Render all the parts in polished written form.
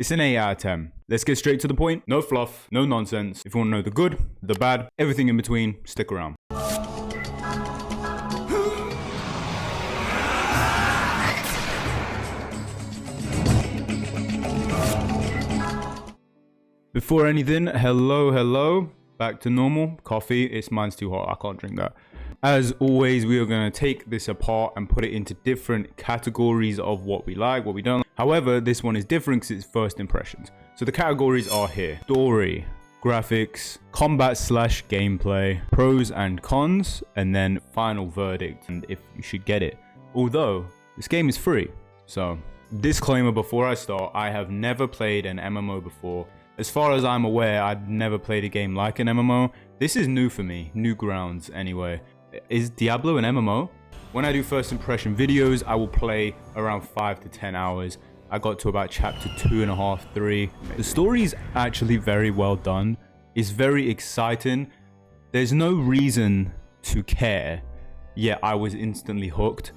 It's an 8 out of 10. Let's get straight to the point. No fluff, no nonsense. If you want to know the good, the bad, everything in between, stick around. Before anything, hello. Back to normal. Coffee, mine's too hot. I can't drink that. As always, we are going to take this apart and put it into different categories of what we like, what we don't like. However, this one is different because it's first impressions. So the categories are here: story, graphics, combat / gameplay, pros and cons, and then final verdict and if you should get it. Although this game is free. So disclaimer before I start, I have never played an MMO before. As far as I'm aware, I've never played a game like an MMO. This is new for me, new grounds anyway. Is Diablo an MMO? When I do first impression videos, I will play around 5 to 10 hours. I got to about chapter 2.5, 3. The story is actually very well done. It's very exciting. There's no reason to care, yet I was instantly hooked.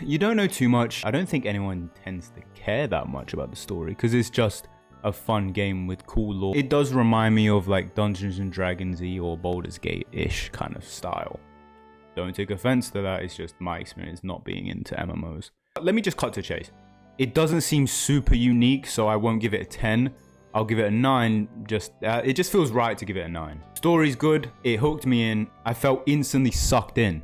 You don't know too much. I don't think anyone tends to care that much about the story because it's just a fun game with cool lore. It does remind me of like Dungeons and Dragons-y or Baldur's Gate-ish kind of style. Don't take offense to that, it's just my experience not being into MMOs. Let me just cut to chase. It doesn't seem super unique, so I won't give it a 10. I'll give it a 9, it just feels right to give it a 9. Story's good, it hooked me in, I felt instantly sucked in.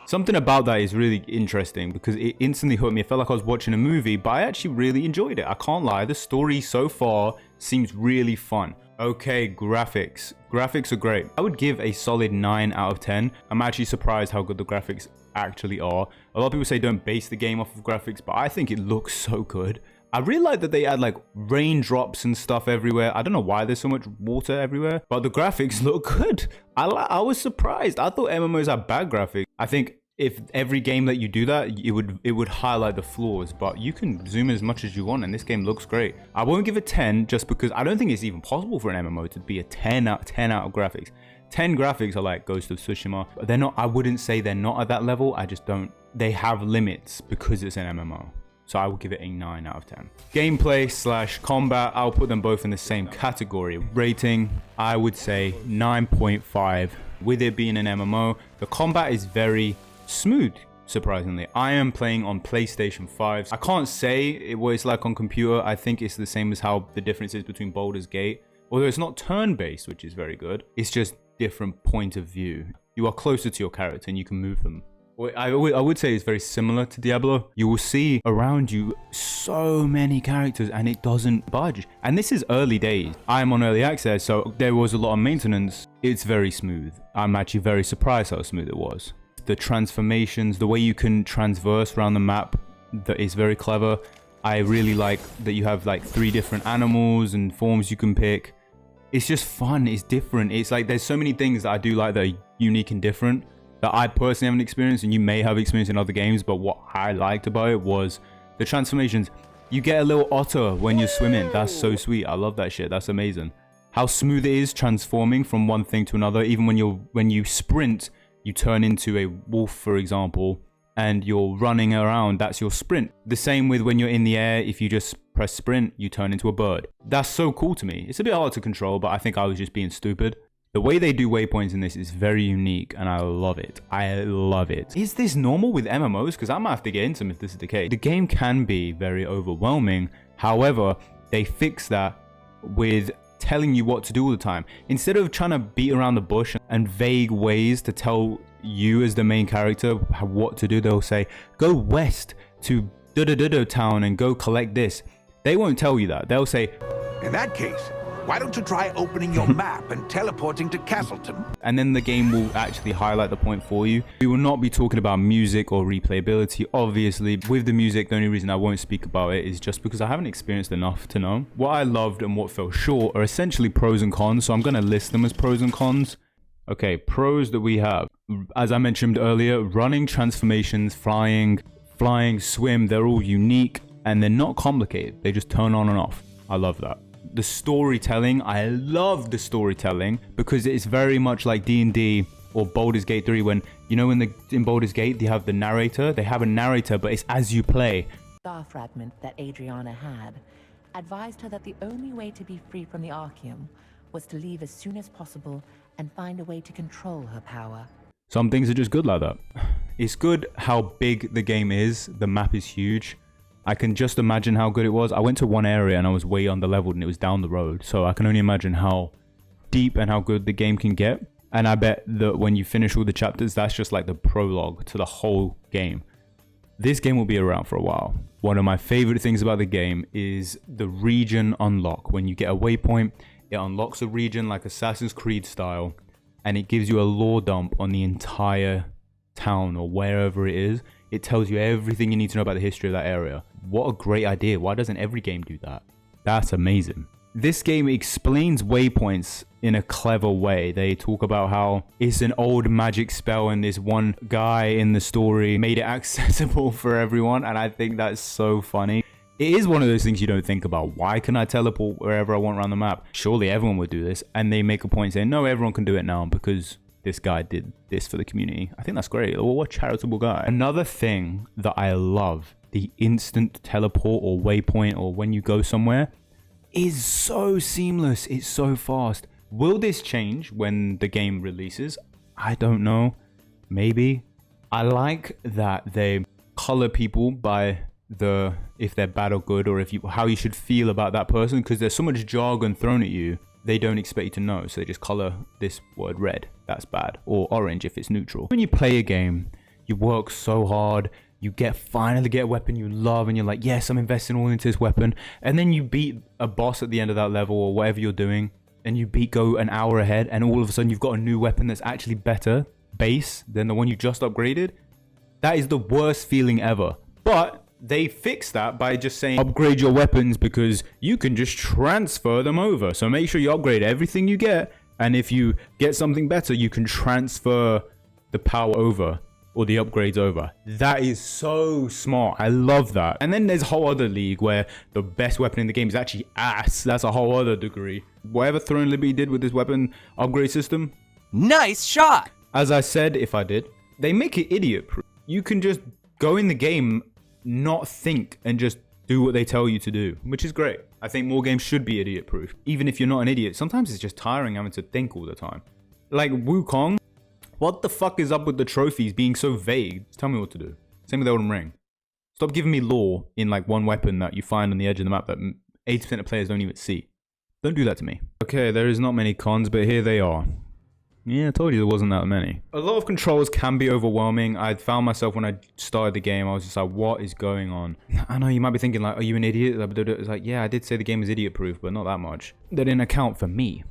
Something about that is really interesting because it instantly hooked me. It felt like I was watching a movie, but I actually really enjoyed it. I can't lie, the story so far seems really fun. Okay, graphics. Graphics are great. I would give a solid 9 out of 10. I'm actually surprised how good the graphics actually are. A lot of people say don't base the game off of graphics, but I think it looks so good. I really like that they add like raindrops and stuff everywhere. I don't know why there's so much water everywhere, but the graphics look good. I was surprised. I thought MMOs had bad graphics. I think if every game that you do that, it would highlight the flaws, but you can zoom as much as you want and this game looks great. I won't give it 10 just because I don't think it's even possible for an MMO to be a 10 out of graphics. 10 graphics are like Ghost of Tsushima. They're not, I wouldn't say they're not at that level. I just don't, they have limits because it's an MMO. So I will give it a 9 out of 10. Gameplay / combat, I'll put them both in the same category. Rating, I would say 9.5. With it being an MMO, the combat is very smooth, surprisingly. I am playing on PlayStation 5. I can't say what it's like on computer. I think it's the same as how the difference is between Baldur's Gate. Although it's not turn-based, which is very good. It's just different point of view. You are closer to your character and you can move them. I would say it's very similar to Diablo. You will see around you so many characters and it doesn't budge. And this is early days. I'm on early access, so there was a lot of maintenance. It's very smooth. I'm actually very surprised how smooth it was. The transformations, the way you can transverse around the map, that is very clever. I really like that you have like 3 different animals and forms you can pick. It's just fun, it's different. It's like there's so many things that I do like that are unique and different that I personally haven't experienced and you may have experienced in other games, but what I liked about it was the transformations. You get a little otter when you're swimming. That's so sweet. I love that shit. That's amazing. How smooth it is transforming from one thing to another. Even when you sprint, you turn into a wolf, for example, and you're running around, that's your sprint. The same with when you're in the air, if you just press sprint, you turn into a bird. That's so cool to me. It's a bit hard to control, but I think I was just being stupid. The way they do waypoints in this is very unique and I love it. I love it. Is this normal with MMOs? Because I might have to get into them if this is the case. The game can be very overwhelming. However, they fix that with telling you what to do all the time. Instead of trying to beat around the bush and vague ways to tell you as the main character what to do, they'll say, go west to da-da-da-da town and go collect this. They won't tell you that. They'll say, in that case, why don't you try opening your map and teleporting to Castleton? And then the game will actually highlight the point for you. We will not be talking about music or replayability. Obviously, with the music, the only reason I won't speak about it is just because I haven't experienced enough to know. What I loved and what fell short are essentially pros and cons. So I'm going to list them as pros and cons. Okay, pros that we have. As I mentioned earlier, running, transformations, flying, swim, they're all unique and they're not complicated. They just turn on and off. I love that. The storytelling, I love the storytelling because it's very much like D&D or Baldur's Gate 3 when, you know, in Baldur's Gate, they have the narrator. They have a narrator, but it's as you play. Star fragment that Adriana had. advised her that the only way to be free from the Archeum was to leave as soon as possible and find a way to control her power. Some things are just good like that. It's good how big the game is. The map is huge. I can just imagine how good it was. I went to one area and I was way under-leveled and it was down the road. So I can only imagine how deep and how good the game can get. And I bet that when you finish all the chapters, that's just like the prologue to the whole game. This game will be around for a while. One of my favorite things about the game is the region unlock. When you get a waypoint, it unlocks a region like Assassin's Creed style, and it gives you a lore dump on the entire town or wherever it is. It tells you everything you need to know about the history of that area. What a great idea. Why doesn't every game do that? That's amazing. This game explains waypoints in a clever way. They talk about how it's an old magic spell and this one guy in the story made it accessible for everyone, and I think that's so funny. It is one of those things you don't think about. Why can I teleport wherever I want around the map? Surely everyone would do this. And they make a point saying, no, everyone can do it now because this guy did this for the community. I think that's great. Oh, what a charitable guy. Another thing that I love, the instant teleport or waypoint or when you go somewhere, is so seamless. It's so fast. Will this change when the game releases? I don't know. Maybe. I like that they color people by if they're bad or good, or how you should feel about that person, because there's so much jargon thrown at you they don't expect you to know, so they just color this word red, that's bad, or orange if it's neutral. When you play a game, you work so hard, you finally get a weapon you love, and you're like, yes, I'm investing all into this weapon, and then you beat a boss at the end of that level or whatever you're doing, and go an hour ahead, and all of a sudden you've got a new weapon that's actually better base than the one you just upgraded. That is the worst feeling ever. But they fix that by just saying upgrade your weapons, because you can just transfer them over. So make sure you upgrade everything you get, and if you get something better, you can transfer the power over or the upgrades over. That is so smart. I love that. And then there's a whole other league where the best weapon in the game is actually ass. That's a whole other degree. Whatever Throne Liberty did with this weapon upgrade system, nice shot. As I said, if I did, they make it idiot proof. You can just go in the game, not think, and just do what they tell you to do, which is great. I think more games should be idiot proof. Even if you're not an idiot, sometimes it's just tiring having to think all the time. Like Wukong, what the fuck is up with the trophies being so vague? Just tell me what to do. Same with Elden Ring. Stop giving me lore in like one weapon that you find on the edge of the map that 80% of players don't even see. Don't do that to me. Okay, there is not many cons, but here they are. Yeah, I told you there wasn't that many. A lot of controls can be overwhelming. I found myself when I started the game, I was just like, what is going on? I know you might be thinking like, are you an idiot? It's like, yeah, I did say the game is idiot proof, but not that much. That didn't account for me.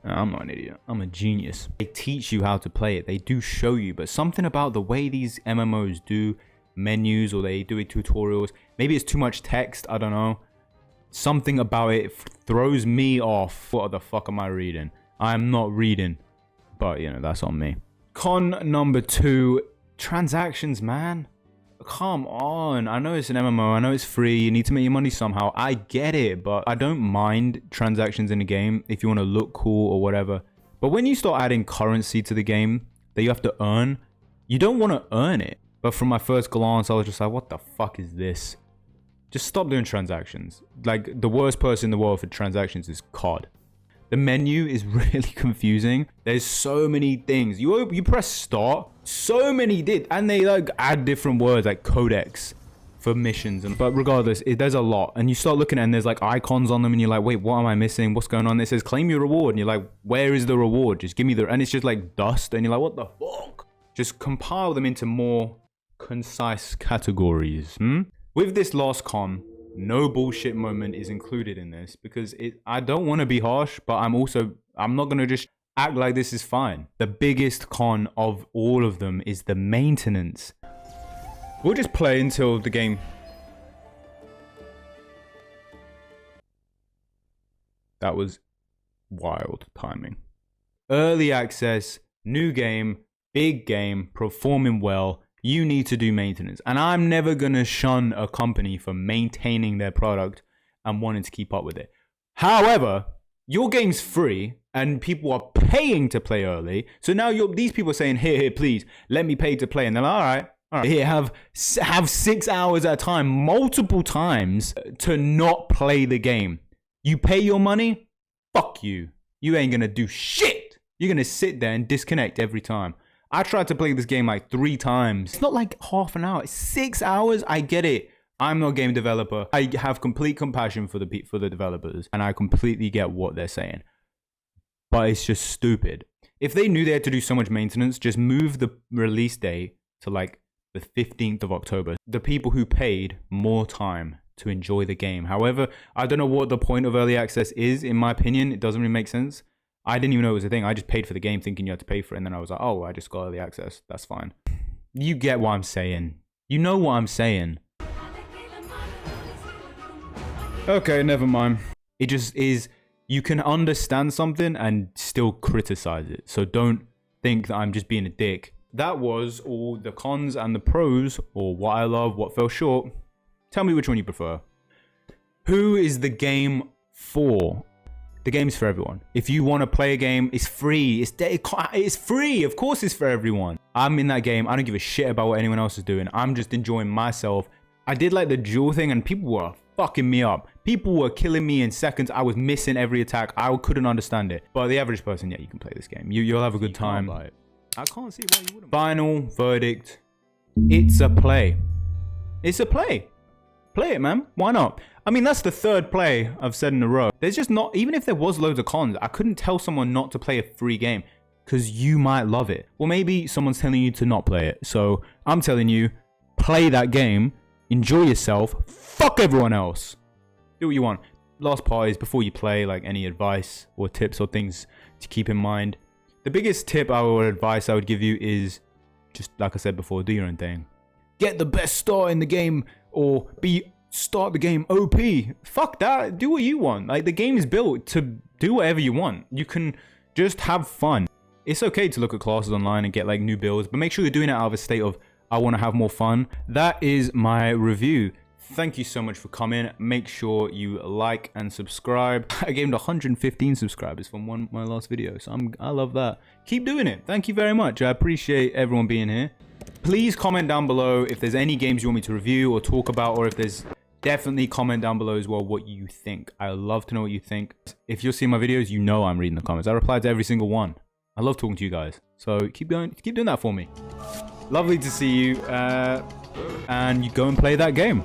I'm not an idiot. I'm a genius. They teach you how to play it. They do show you, but something about the way these MMOs do menus, or they do tutorials, maybe it's too much text, I don't know. Something about it throws me off. What the fuck am I reading? I'm not reading. But, you know, that's on me. Con number 2, transactions, man. Come on. I know it's an MMO. I know it's free. You need to make your money somehow. I get it, but I don't mind transactions in a game if you want to look cool or whatever. But when you start adding currency to the game that you have to earn, you don't want to earn it. But from my first glance, I was just like, what the fuck is this? Just stop doing transactions. Like, the worst person in the world for transactions is COD. The menu is really confusing. There's so many things. You press start, so many and they like add different words like codex for missions. But regardless, there's a lot. And you start looking at it and there's like icons on them and you're like, wait, what am I missing? What's going on? It says claim your reward. And you're like, where is the reward? Just give me and it's just like dust. And you're like, what the fuck? Just compile them into more concise categories. With this last con, no bullshit moment is included in this, because I don't want to be harsh, but I'm not going to just act like this is fine. The biggest con of all of them is the maintenance. We'll just play until the game. That was wild timing. Early access, new game, big game, performing well. You need to do maintenance. And I'm never going to shun a company for maintaining their product and wanting to keep up with it. However, your game's free and people are paying to play early. So now these people are saying, here, please, let me pay to play. And they're like, all right, All right, here, have 6 hours at a time, multiple times, to not play the game. You pay your money? Fuck you. You ain't gonna do shit. You're gonna sit there and disconnect every time. I tried to play this game like 3 times. It's not like half an hour. It's 6 hours. I get it. I'm not a game developer. I have complete compassion for the developers, and I completely get what they're saying. But it's just stupid. If they knew they had to do so much maintenance, just move the release date to like the 15th of October. The people who paid more time to enjoy the game. However, I don't know what the point of early access is. In my opinion, it doesn't really make sense. I didn't even know it was a thing. I just paid for the game thinking you had to pay for it. And then I was like, oh, I just got early access. That's fine. You get what I'm saying. You know what I'm saying. Okay, never mind. It just is, you can understand something and still criticize it. So don't think that I'm just being a dick. That was all the cons and the pros, or what I love, what fell short. Tell me which one you prefer. Who is the game for? The game's for everyone. If you want to play a game, it's free. It's free. Of course it's for everyone. I'm in that game. I don't give a shit about what anyone else is doing. I'm just enjoying myself. I did like the duel thing and people were fucking me up. People were killing me in seconds. I was missing every attack. I couldn't understand it. But the average person, yeah, you can play this game. You'll have a good time. I can't see why you wouldn't. Final verdict. It's a play. It's a play. Play it, man. Why not? I mean, that's the 3rd play I've said in a row. There's just not, even if there was loads of cons, I couldn't tell someone not to play a free game because you might love it. Well, maybe someone's telling you to not play it. So I'm telling you, play that game, enjoy yourself, fuck everyone else. Do what you want. Last part is, before you play, like any advice or tips or things to keep in mind. The biggest tip or advice I would give you is just, like I said before, do your own thing. Get the best start in the game, or start the game OP. Fuck that. Do what you want. Like, the game is built to do whatever you want. You can just have fun. It's okay to look at classes online and get like new builds, but make sure you're doing it out of a state of, I want to have more fun. That is my review. Thank you so much for coming. Make sure you like and subscribe. I gained 115 subscribers from my last video, so I love that. Keep doing it. Thank you very much. I appreciate everyone being here. Please comment down below if there's any games you want me to review or talk about, or if there's, definitely comment down below as well what you think. I love to know what you think. If you're seeing my videos, you know I'm reading the comments. I reply to every single one. I love talking to you guys. So keep doing that for me. Lovely to see you. And you go and play that game.